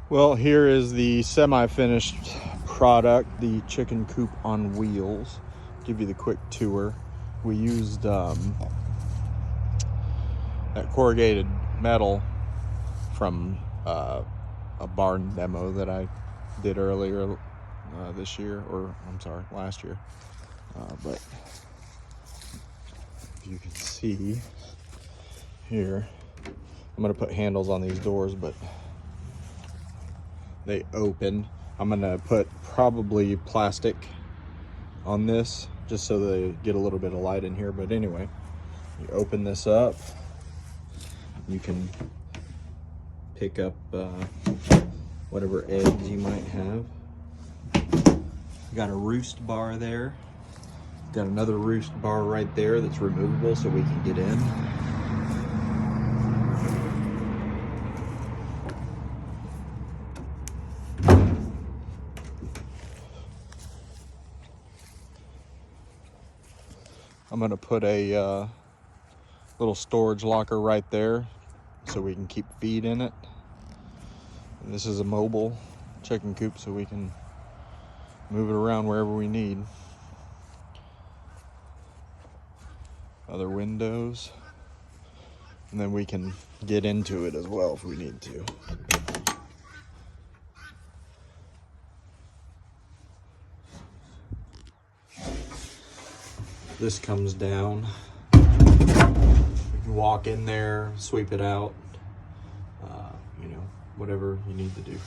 Well, here is the semi-finished product, the chicken coop on wheels. Give you the quick tour. We used that corrugated metal from a barn demo that I did earlier this year, or I'm sorry, last year. But if you can see here, I'm gonna put handles on these doors, but they open. I'm gonna put probably plastic on this just so they get a little bit of light in here. But anyway, you open this up, you can pick up whatever eggs you might have. Got a roost bar there. Got another roost bar right there that's removable so we can get in. I'm gonna put a little storage locker right there so we can keep feed in it. And this is a mobile chicken coop so we can move it around wherever we need. Other windows, and then we can get into it as well if we need to. This comes down. You can walk in there, sweep it out, you know, whatever you need to do.